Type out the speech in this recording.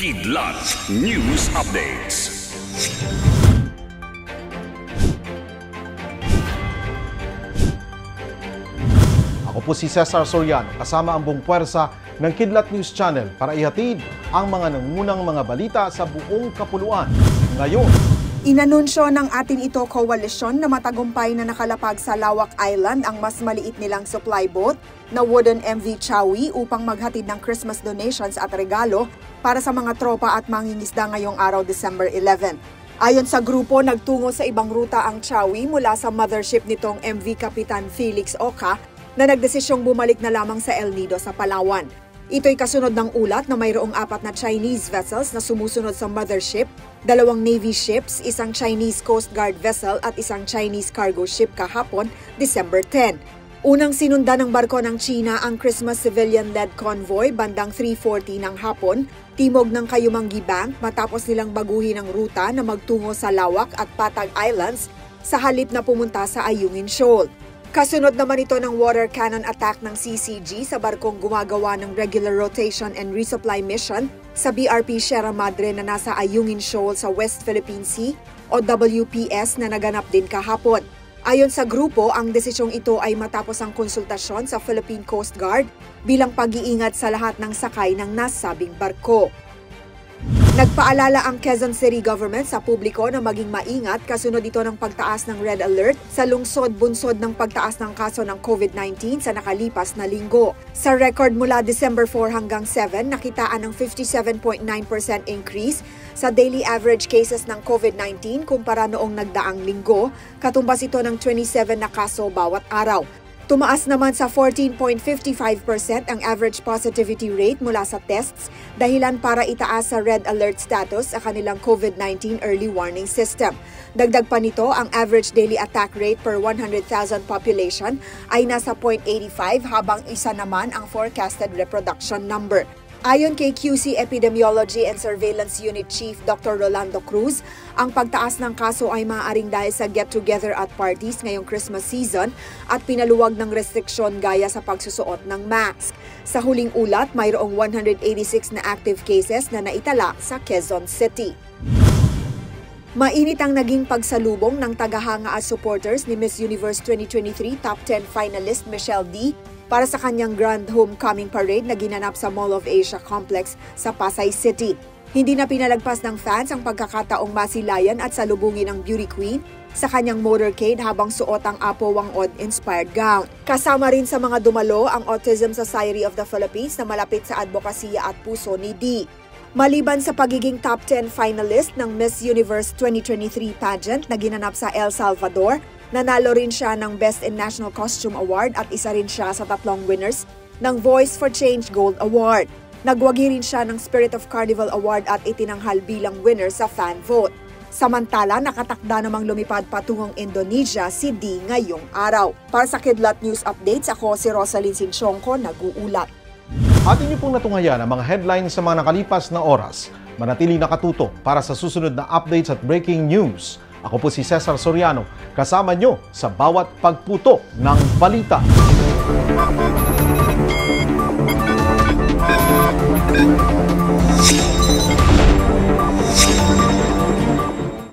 Kidlat News Updates. Ako po si Cesar Soriano, kasama ang buong puwersa ng Kidlat News Channel para ihatid ang mga nangunang mga balita sa buong kapuluan. Ngayon, inanunsyo ng atin ito koalisyon na matagumpay na nakalapag sa Lawak Island ang mas maliit nilang supply boat na wooden MV Chawi upang maghatid ng Christmas donations at regalo para sa mga tropa at mangingisda ngayong araw December 11. Ayon sa grupo, nagtungo sa ibang ruta ang Chawi mula sa mothership nitong MV Kapitan Felix Oca na nagdesisyong bumalik na lamang sa El Nido sa Palawan. Ito'y kasunod ng ulat na mayroong 4 na Chinese vessels na sumusunod sa mothership, 2 Navy ships, isang Chinese Coast Guard vessel at isang Chinese cargo ship kahapon, December 10. Unang sinunda ng barko ng China ang Christmas civilian-led convoy bandang 3:40 ng hapon, timog ng Kayumanggi Bank matapos nilang baguhin ang ruta na magtungo sa Lawak at Patag Islands sa halip na pumunta sa Ayungin Shoal. Kasunod naman ito ng water cannon attack ng CCG sa barkong gumagawa ng regular rotation and resupply mission sa BRP Sierra Madre na nasa Ayungin Shoal sa West Philippine Sea o WPS na naganap din kahapon. Ayon sa grupo, ang desisyong ito ay matapos ang konsultasyon sa Philippine Coast Guard bilang pag-iingat sa lahat ng sakay ng nasabing barko. Nagpaalala ang Quezon City Government sa publiko na maging maingat kasunod ito ng pagtaas ng red alert sa lungsod-bunsod ng pagtaas ng kaso ng COVID-19 sa nakalipas na linggo. Sa record mula December 4 hanggang 7, nakitaan ng 57.9% increase sa daily average cases ng COVID-19 kumpara noong nagdaang linggo, katumbas ito ng 27 na kaso bawat araw. Tumaas naman sa 14.55% ang average positivity rate mula sa tests dahilan para itaas sa red alert status sa kanilang COVID-19 early warning system. Dagdag pa nito, ang average daily attack rate per 100,000 population ay nasa 0.85 habang isa naman ang forecasted reproduction number. Ayon kay QC Epidemiology and Surveillance Unit Chief Dr. Rolando Cruz, ang pagtaas ng kaso ay maaaring dahil sa get-together at parties ngayong Christmas season at pinaluwag ng restriksyon gaya sa pagsusuot ng mask. Sa huling ulat, mayroong 186 na active cases na naitala sa Quezon City. Mainit ang naging pagsalubong ng tagahanga at supporters ni Miss Universe 2023 Top 10 finalist Michelle D para sa kanyang Grand Homecoming Parade na ginanap sa Mall of Asia Complex sa Pasay City. Hindi na pinalagpas ng fans ang pagkakataong masilayan at salubungin ang beauty queen sa kanyang motorcade habang suot ang Apo Wang-od-inspired gown. Kasama rin sa mga dumalo ang Autism Society of the Philippines na malapit sa advokasya at puso ni D. Maliban sa pagiging top 10 finalist ng Miss Universe 2023 pageant na ginanap sa El Salvador, nanalo rin siya ng Best in National Costume Award at isa rin siya sa 3 winners ng Voice for Change Gold Award. Nagwagi rin siya ng Spirit of Carnival Award at itinanghal bilang winner sa fan vote. Samantala, nakatakda namang lumipad patungong Indonesia si D ngayong araw. Para sa Kidlat News Updates, ako si Rosalyn Sinchonko, nag-uulat. atin niyo pong natungayan ang mga headlines sa mga nakalipas na oras. Manatili nakatuto para sa susunod na updates at breaking news. Ako po si Cesar Soriano, kasama nyo sa bawat pagputo ng balita.